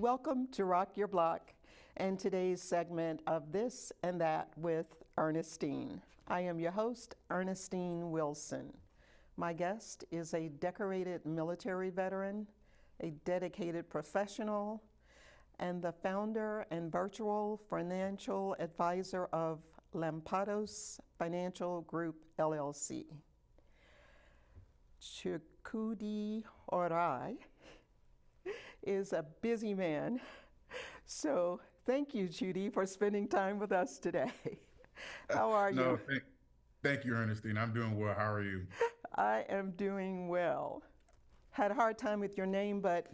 Welcome to Rock Your Block and today's segment of This and That with Ernestine. I am your host, Ernestine Wilson. My guest is a decorated military veteran, a dedicated professional, and the founder and virtual financial advisor of Lampados Financial Group, LLC. Chukwudi Uraih is a busy man. So thank you, Chudi, for spending time with us today. How are you? Thank you, Ernestine. I'm doing well. How are you? I am doing well. Had a hard time with your name, but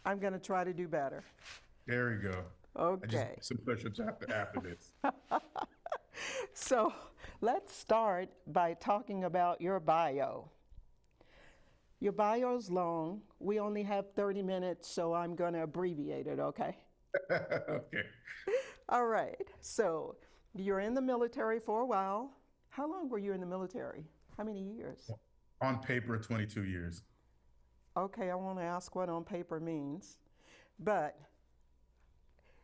I'm going to try to do better. There we go. I just Okay. some push-ups after this. So let's start by talking about your bio. Your bio is long. We only have 30 minutes, so I'm going to abbreviate it, okay? Okay. All right. So you're in the military for a while. How long were you in the military? How many years? On paper, 22 years. Okay, I want to ask what on paper means. But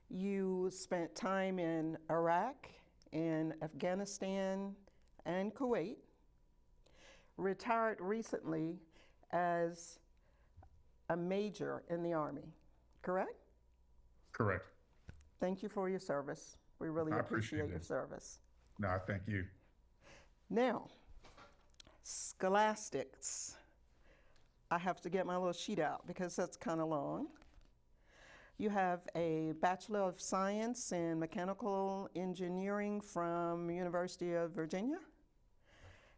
you spent time in Iraq, in Afghanistan, and Kuwait. Retired recently as a major in the Army, correct? Correct. Thank you for your service. We really I appreciate appreciate your it. service. No, thank you. Now, scholastics. I have to get my little sheet out because that's kind of long. You have a Bachelor of Science in Mechanical Engineering from University of Virginia,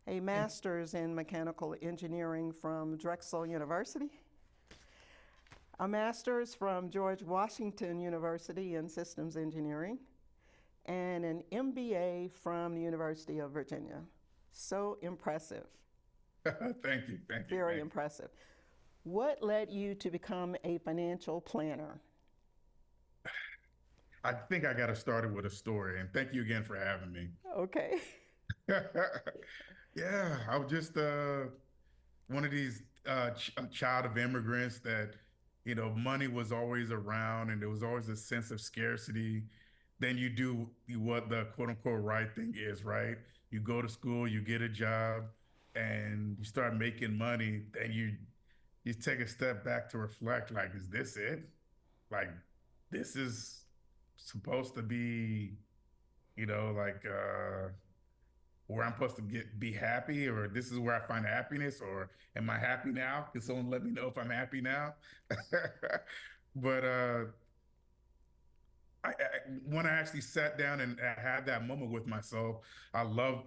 a Master's in Mechanical Engineering from Drexel University, a Master's from George Washington University in Systems Engineering, and an MBA from the University of Virginia. So impressive. Thank you. Very impressive. What led you to become a financial planner? I think I got to start it with a story, and thank you again for having me. Okay. Yeah, I was just one of these a child of immigrants that, money was always around and there was always a sense of scarcity. Then you do what the quote unquote right thing is, right? You go to school, you get a job, and you start making money. Then you take a step back to reflect, like, is this it? Like, this is supposed to be, like where I'm supposed to be happy, or this is where I find happiness, or am I happy now? Can someone let me know if I'm happy now? But when I actually sat down and I had that moment with myself, I love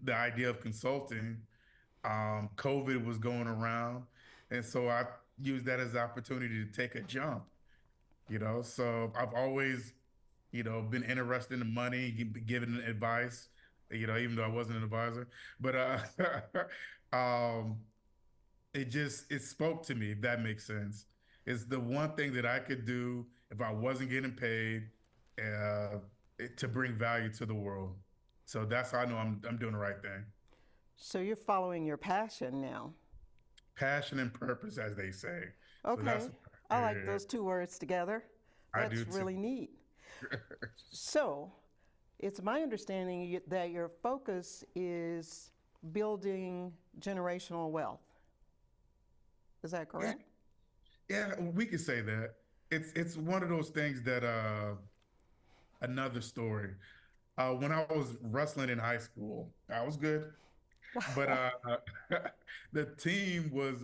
the idea of consulting. COVID was going around, and so I used that as an opportunity to take a jump. So I've always, been interested in money, giving advice, even though I wasn't an advisor. But um, it spoke to me, if that makes sense. It's the one thing that I could do if I wasn't getting paid uh, to bring value to the world. So that's how I know I'm doing the right thing. So you're following your passion now. Passion and purpose, as they say. So that's Okay. I like yeah, those two words together. I do That's too. really neat. So it's my understanding that your focus is building generational wealth. Is that Yeah, correct? yeah, we could say that. It's one of those things that another story. When I was wrestling in high school, I was good. But the team was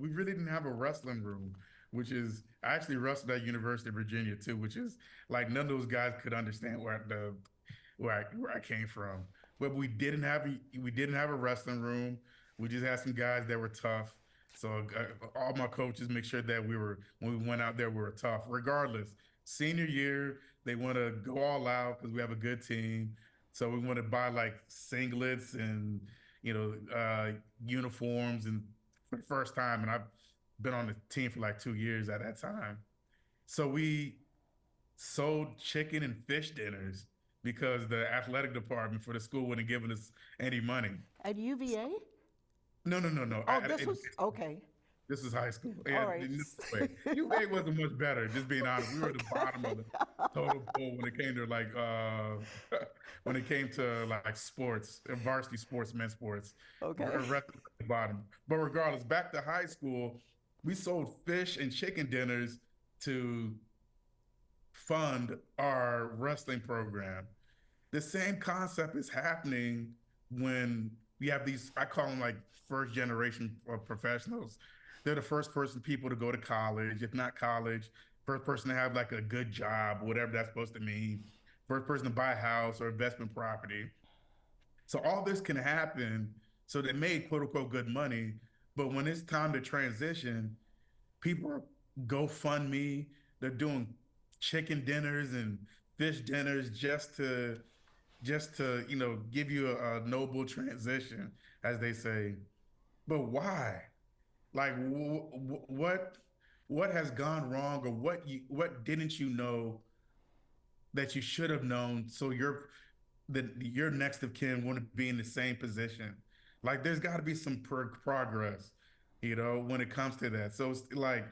we really didn't have a wrestling room, which is I actually wrestled at University of Virginia too, which is like none of those guys could understand where I came from. But we didn't have a wrestling room. We just had some guys that were tough. So all my coaches make sure that when we went out there we were tough. Regardless, senior year they want to go all out because we have a good team. So we want to buy like singlets and uniforms and for the first time. And I've been on the team for like 2 years at that time. So we sold chicken and fish dinners because the athletic department for the school wouldn't give us any money. At UVA? No, no, no, no. Oh, this was okay. This was high school. All Yeah, right. no way. UVA wasn't much better, just being honest. We were at the bottom of the total pool when it came to when it came to like sports, varsity sports, men's sports, Okay. rest at the bottom. But regardless, back to high school, we sold fish and chicken dinners to fund our wrestling program. The same concept is happening when we have these, I call them like first generation professionals. They're the first person people to go to college, if not college, first person to have like a good job, whatever that's supposed to mean, first person to buy a house or investment property. So all this can happen. So they made quote unquote good money. But when it's time to transition, people are GoFundMe, they're doing chicken dinners and fish dinners just to give you a noble transition, as they say. But why? Like, what has gone wrong, or what didn't you know that you should have known, so your next of kin wouldn't be in the same position? Like, there's got to be some progress, when it comes to that. So it's like,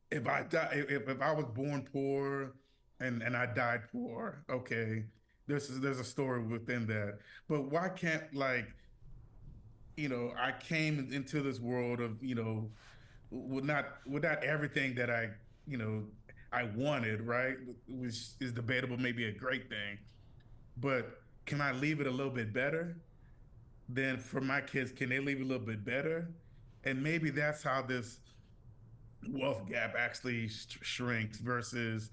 if I die, if I was born poor and I died poor, okay, there's a story within that. But why can't, like, I came into this world of, with not everything that you know I wanted, right? Which is debatable, maybe a great thing. But can I leave it a little bit better? Then for my kids, can they leave it a little bit better? And maybe that's how this wealth gap actually shrinks versus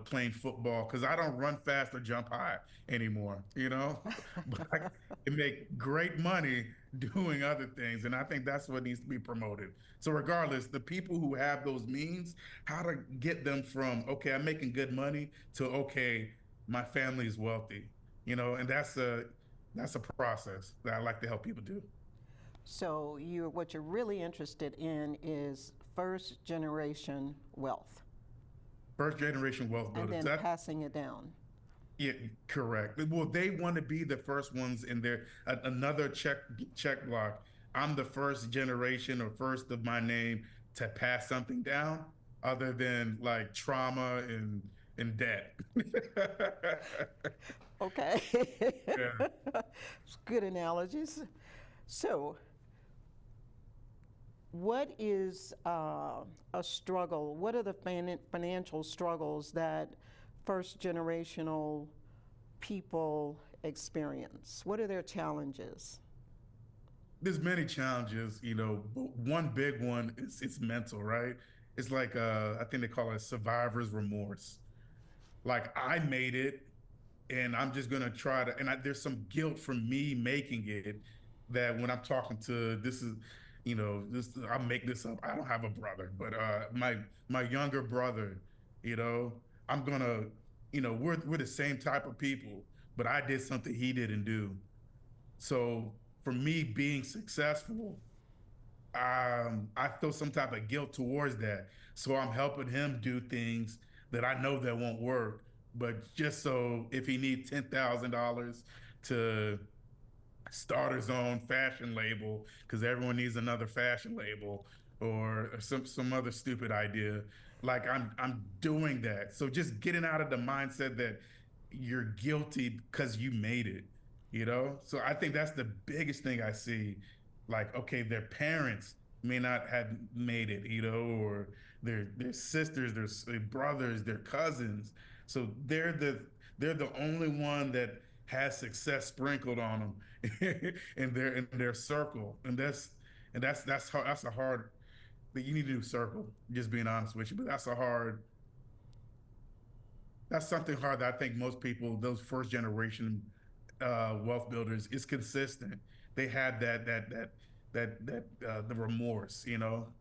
playing football, because I don't run fast or jump high anymore, but I can make great money doing other things, and I think that's what needs to be promoted. So regardless, the people who have those means, how to get them from, okay, I'm making good money, to, okay, my family is wealthy, and that's a process that I like to help people do. So what you're really interested in is first generation wealth First generation wealth and builders. then passing it down. Yeah, correct. Well, they want to be the first ones in their another check block. I'm the first generation, or first of my name, to pass something down, other than like trauma and debt. Okay. Yeah. Good analogies. So, what is a struggle? What are the financial struggles that first generational people experience? What are their challenges? There's many challenges, but one big one is it's mental, right? It's like I think they call it survivor's remorse. Like, I made it, and I'm just gonna try to. And there's some guilt from me making it, that when I'm talking to, this is, this, I make this up. I don't have a brother, but my younger brother, you know, I'm gonna, we're the same type of people, but I did something he didn't do. So for me being successful, I feel some type of guilt towards that. So I'm helping him do things that I know that won't work, but just so if he needs $10,000 to start his own fashion label, because everyone needs another fashion label, or some other stupid idea, like I'm doing that. So just getting out of the mindset that you're guilty because you made it. So I think that's the biggest thing I see. Like, okay, their parents may not have made it, or their sisters, their brothers, their cousins. So they're the only one that has success sprinkled on them in their circle, and that's a hard that you need to do circle. Just being honest with you, but that's something hard that I think most people, those first generation wealth builders, is consistent. They had that the remorse,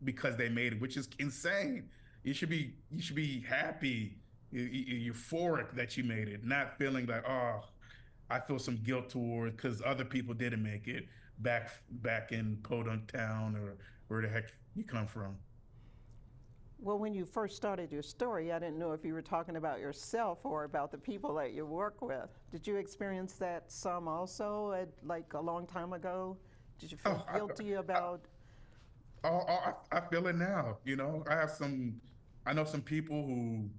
because they made it, which is insane. You should be happy, euphoric that you made it, not feeling like, oh, I feel some guilt towards because other people didn't make it back in Podunk Town, or where the heck you come from. Well, when you first started your story, I didn't know if you were talking about yourself or about the people that you work with. Did you experience that some also, like a long time ago? Did you feel Oh, guilty about I feel it now. You know, I know some people who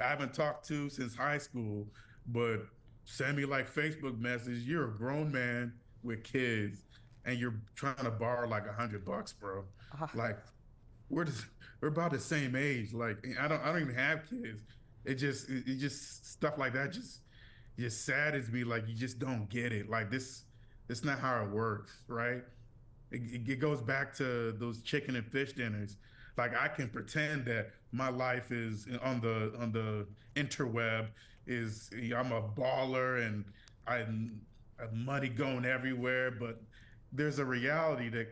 I haven't talked to since high school, but send me like Facebook message. You're a grown man with kids, and you're trying to borrow like $100, bro. Ah, Like we're just, we're about the same age. Like I don't even have kids. It just stuff like that just saddens me. Like you just don't get it. Like it's not how it works, right? It goes back to those chicken and fish dinners. Like I can pretend that my life is on the interweb is I'm a baller and I'm money going everywhere, but there's a reality that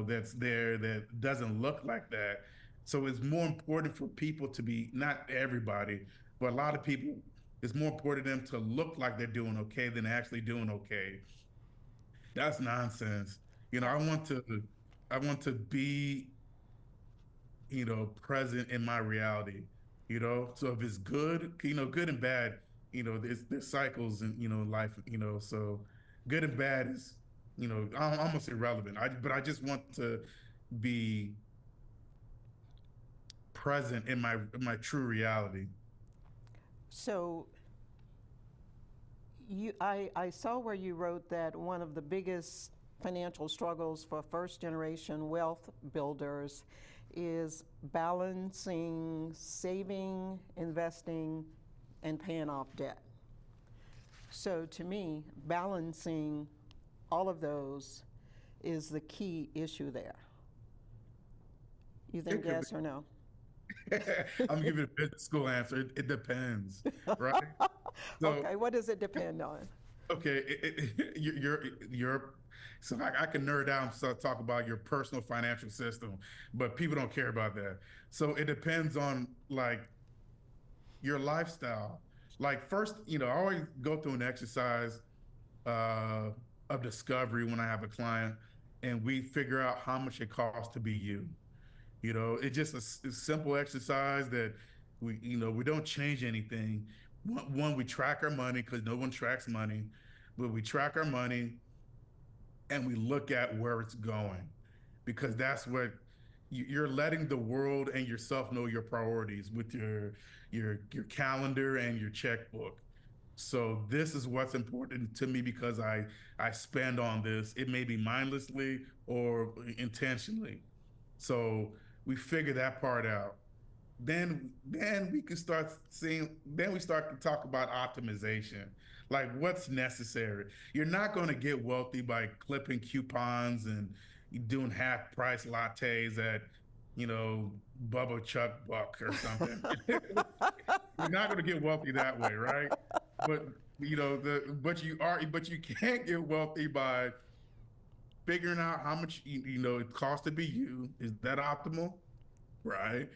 that's there that doesn't look like that. So it's more important for people to be, not everybody, but a lot of people. It's more important to them to look like they're doing okay than actually doing okay. That's nonsense. You know, I want to be, present in my reality, So if it's good, good and bad, there's cycles and, life, so good and bad is, almost irrelevant. But I just want to be present in my true reality. so I saw where you wrote that one of the biggest financial struggles for first generation wealth builders is balancing saving, investing, and paying off debt. So to me, balancing all of those is the key issue there. You think It could yes or no? be, I'm giving a business school answer. It depends, right? So Okay, what does it depend on? okay, you're so I can nerd out and start talk about your personal financial system, but people don't care about that. So it depends on like your lifestyle. Like first, I always go through an exercise uh, of discovery when I have a client, and we figure out how much it costs to be you. It's just a simple exercise that we don't change anything. One, we track our money because no one tracks money, but we track our money and we look at where it's going because that's what you're letting the world and yourself know your priorities with your calendar and your checkbook. So this is what's important to me because I spend on this. It may be mindlessly or intentionally. So we figure that part out. Then we can start seeing, then we start to talk about optimization, like what's necessary. You're not going to get wealthy by clipping coupons and doing half price lattes at Bubba Chuck Buck or something. You're not going to get wealthy that way, right? But but you can't get wealthy by figuring out how much it costs to be you. Is that optimal? Right.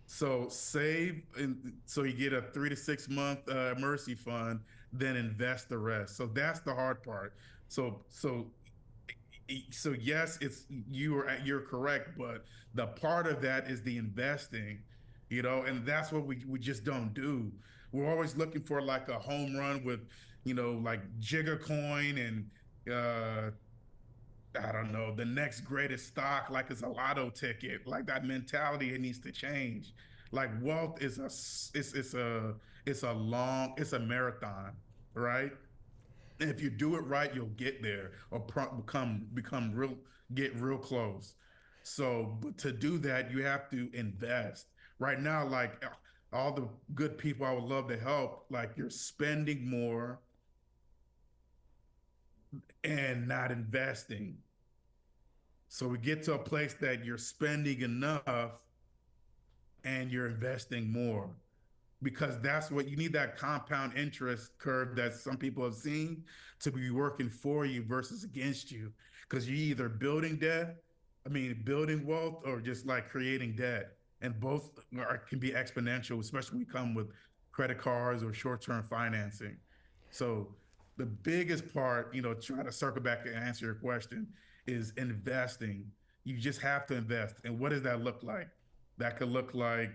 So save, and so you get a 3 to 6 month emergency fund, then invest the rest. So that's the hard part. So yes, you're correct, but the part of that is the investing, and that's what we just don't do. We're always looking for like a home run with, like Jigga coin and I don't know, the next greatest stock, like it's a lotto ticket. Like that mentality, it needs to change. Like wealth is it's a marathon, right? And if you do it right, you'll get there or become real, get real close. So, but to do that, you have to invest. Right now, like all the good people I would love to help, like you're spending more and not investing. So we get to a place that you're spending enough and you're investing more because that's what you need, that compound interest curve that some people have seen to be working for you versus against you. Because you're either building wealth or just like creating debt. And both can be exponential, especially when we come with credit cards or short term financing. So the biggest part, try to circle back and answer your question, is investing. You just have to invest. And what does that look like? That could look like,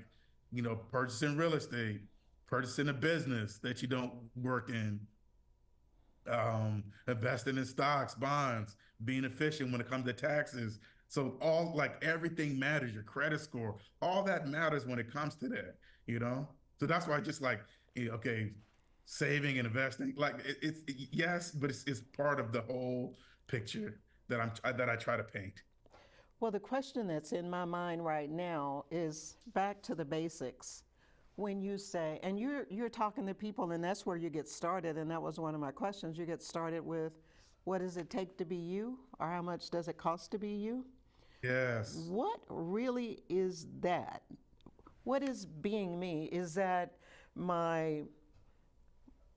purchasing real estate, purchasing a business that you don't work in, investing in stocks, bonds, being efficient when it comes to taxes, So all like everything matters, your credit score, all that matters when it comes to that, you know? So that's why I just like, okay, saving and investing, like yes, but it's part of the whole picture that I try to paint. Well, the question that's in my mind right now is back to the basics. When you say, and you're talking to people, and that's where you get started, and that was one of my questions. You get started with, what does it take to be you, or how much does it cost to be you? Yes. What really is that? What is being me? Is that my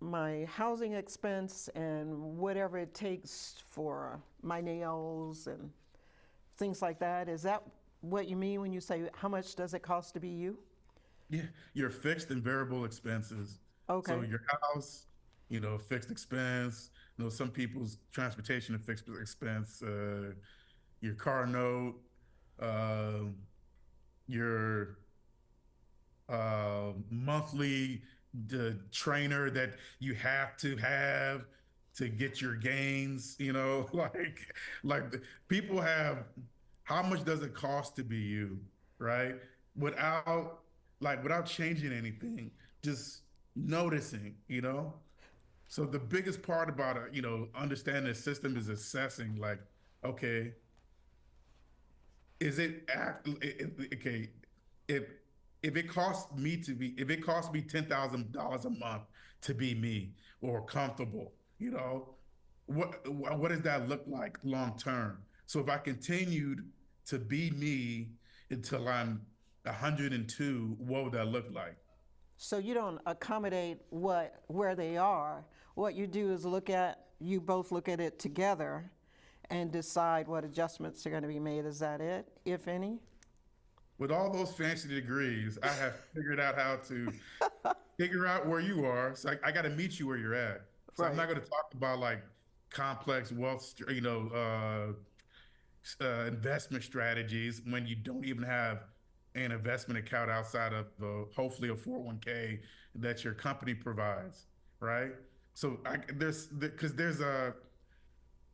my housing expense and whatever it takes for my nails and things like that? Is that what you mean when you say how much does it cost to be you? Yeah, your fixed and variable expenses. So Okay. your house, fixed expense. Some people's transportation and fixed expense. Your car note, uh, your monthly the trainer that you have to have to get your gains. People have. How much does it cost to be you, right? Without without changing anything, just noticing. So the biggest part about understanding the system is assessing. Like, okay, is it act okay? If if it costs me $10,000 a month to be me or comfortable, what does that look like long term? So if I continued to be me until I'm 102, what would that look like? So you don't accommodate where they are. What you do is you both look at it together and decide what adjustments are going to be made. Is that it, if any? With all those fancy degrees, I have figured out how to figure out where you are. So I got to meet you where you're at. So I'm Right. not going to talk about like complex wealth, investment strategies when you don't even have an investment account outside of hopefully a 401k that your company provides, right? So there's because there's a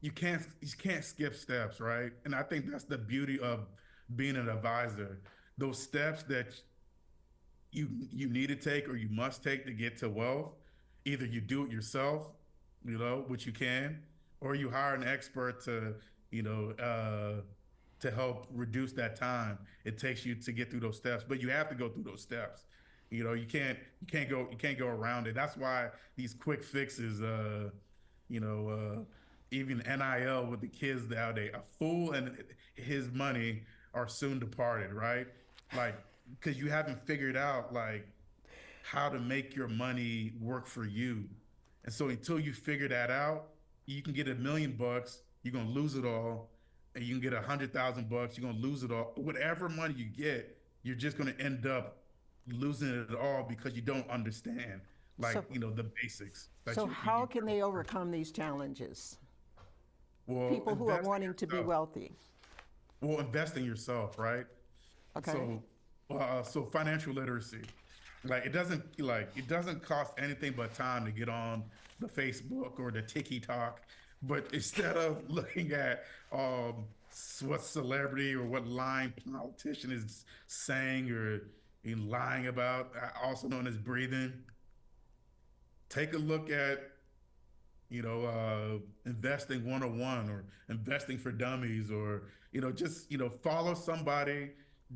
you can't skip steps, right? And I think that's the beauty of being an advisor. Those steps that you need to take or you must take to get to wealth. Either you do it yourself, which you can, or you hire an expert you know, uh, to help reduce that time it takes you to get through those steps. But you have to go through those steps. You can't go around it. That's why these quick fixes, you know, even NIL with the kids nowadays, a fool and his money are soon departed, right? Like, because you haven't figured out like how to make your money work for you. And so until you figure that out, you can get $1 million, you're gonna lose it all. And you can get 100,000 bucks, you're gonna lose it all. Whatever money you get, you're just gonna end up losing it all because you don't understand like, So, the basics that so you how can they overcome these challenges? well, People who are invest in wanting to be yourself. wealthy. Well, invest in yourself, right? Okay. So, so financial literacy, like it doesn't cost anything but time to get on the Facebook or the TikTok. But instead of looking at what celebrity or what lying politician is saying or lying about, also known as breathing, take a look at investing 101 or investing for dummies or, just, follow somebody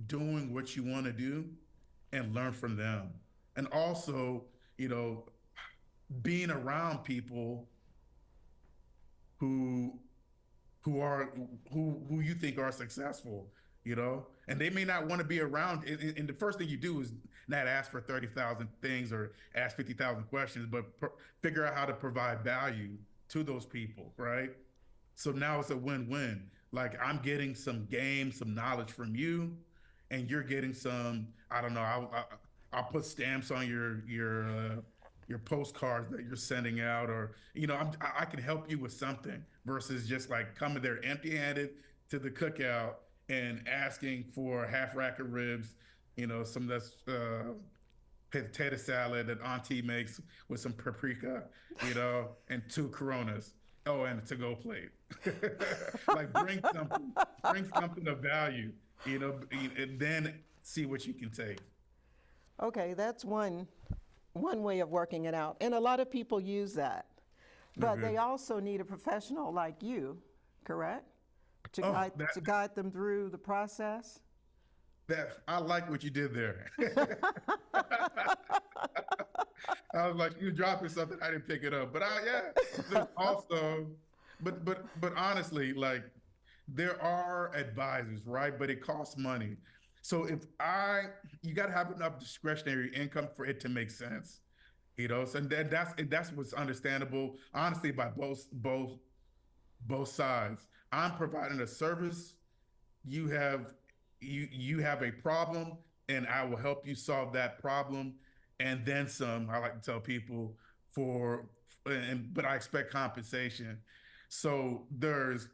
doing what you want to do and learn from them. And also, you know, being around people who who are who you think are successful, and they may not want to be around. And the first thing you do is not ask for 30,000 things or ask 50,000 questions, but figure out how to provide value to those people, right? So now it's a win-win. Like I'm getting some game, some knowledge from you, and you're getting some. I don't know. I'll put stamps on your postcards that you're sending out, or I can help you with something versus just like coming there empty-handed to the cookout and asking for a half rack of ribs, some that's potato salad that auntie makes with some paprika, and two Coronas. Oh, and a to-go plate. Like bring something of value, and then see what you can take. Okay, that's one way of working it out. And a lot of people use that. But Okay. they also need a professional like you, correct? Oh, To guide them through the process. that I like what you did there. I was like, you dropping something, I didn't pick it up. But yeah, there's also, but honestly, like there are advisors, right? But it costs money. So you got to have enough discretionary income for it to make sense, So that's what's understandable, honestly, by both sides. I'm providing a service. You have you have a problem, and I will help you solve that problem, and then some. I like to tell people for, but I expect compensation. So there's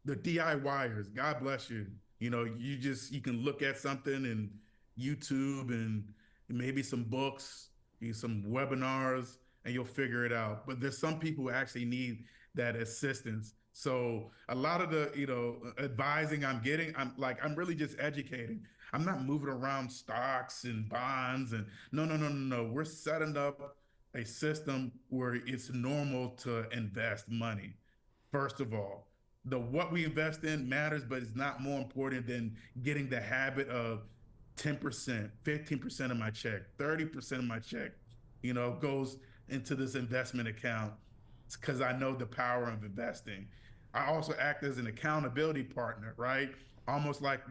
the DIYers, God bless you. You can look at something and YouTube and maybe some books, some webinars, and you'll figure it out. But there's some people who actually need that assistance. So a lot of the, advising I'm getting, I'm really just educating. I'm not moving around stocks and bonds and no, no, no, no, no. We're setting up a system where it's normal to invest money. First of all, the what we invest in matters, but it's not more important than getting the habit of 10%, 15% of my check, 30% of my check, goes into this investment account because I know the power of investing. I also act as an accountability partner, right? Almost like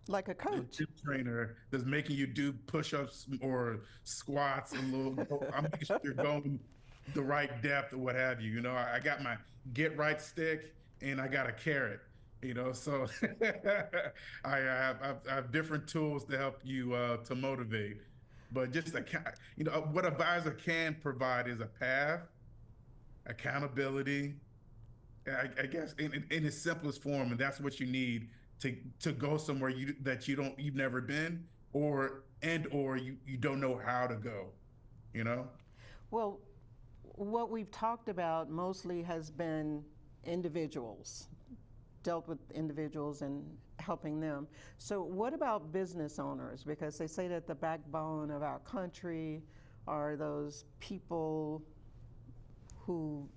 Like a the coach. gym trainer that's making you do push-ups or squats a little. I'm making sure you're going the right depth or what have you. I got my get right stick and I got a carrot. So I have different tools to help you to motivate. But just what advisor can provide is a path, accountability, I guess in its simplest form, and that's what you need to go somewhere you've never been, or you don't know how to go, you know? Well, what we've talked about mostly has been individuals, dealt with individuals and helping them. So, what about business owners? Because they say that the backbone of our country are those people who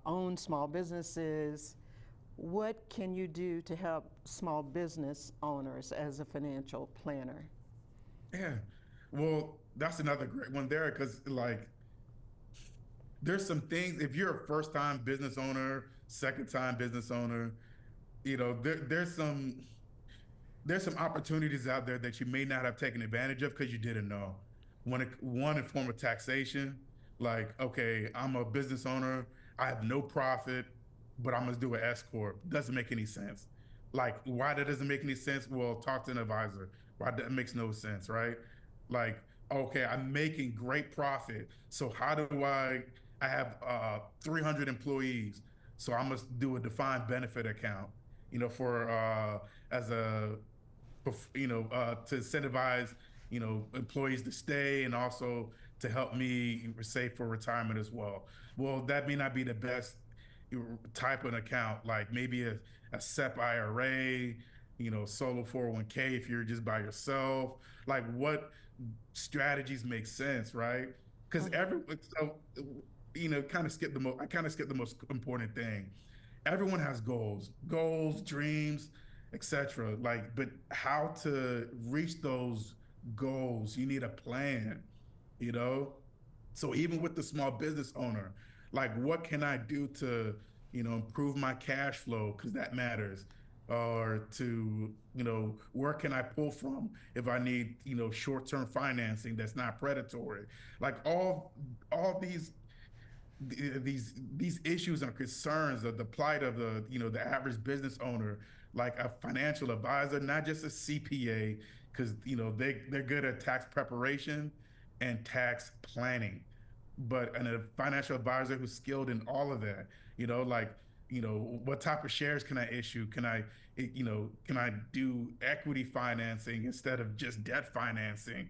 own small businesses. What can you do to help small business owners as a financial planner? Yeah. Well, that's another great one there because there's some things if you're a first time business owner, second time business owner, there's some opportunities out there that you may not have taken advantage of because you didn't know. One in form of taxation, like, okay, I'm a business owner, I have no profit, but I'm gonna do an S corp. Doesn't make any sense. Like, why that doesn't make any sense? Well, talk to an advisor. Why that makes no sense, right? Like, okay, I'm making great profit, so how do I have 300 employees, so I must do a defined benefit account, for as a to incentivize, employees to stay and also to help me save for retirement as well. Well, that may not be the best type of account, like maybe a SEP IRA, solo 401k if you're just by yourself. Like what strategies make sense, right? Because so I kind of skipped the most important thing. Everyone has goals, dreams, etc. Like, but how to reach those goals, you need a plan, you know? So even with the small business owner, like what can I do to, improve my cash flow? Because that matters. Or to, where can I pull from if I need, short-term financing that's not predatory? Like all these issues and concerns of the plight of the average business owner, like a financial advisor, not just a CPA, because they're good at tax preparation and tax planning, but a financial advisor who's skilled in all of that. Like what type of shares can I issue? Can I do equity financing instead of just debt financing?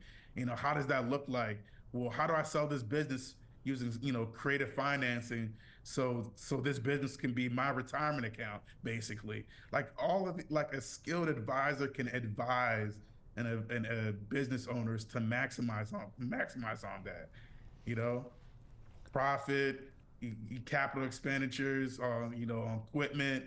How does that look like? Well, how do I sell this business using creative financing So this business can be my retirement account, basically. Like all of it, like a skilled advisor can advise and business owners to maximize on that, you know, profit, capital expenditures on, on equipment,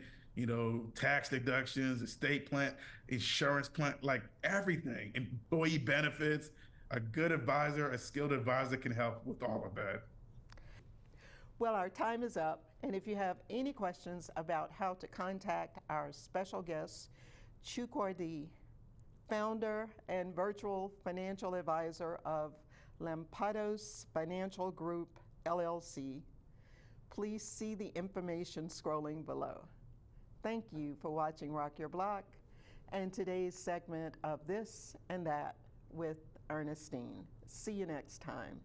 tax deductions, estate plan, insurance plan, like everything, employee benefits. A good advisor, a skilled advisor can help with all of that. Well, our time is up, and if you have any questions about how to contact our special guest, Chukwudi, founder and virtual financial advisor of Lampados Financial Group, LLC, please see the information scrolling below. Thank you for watching Rock Your Block and today's segment of This and That with Ernestine. See you next time.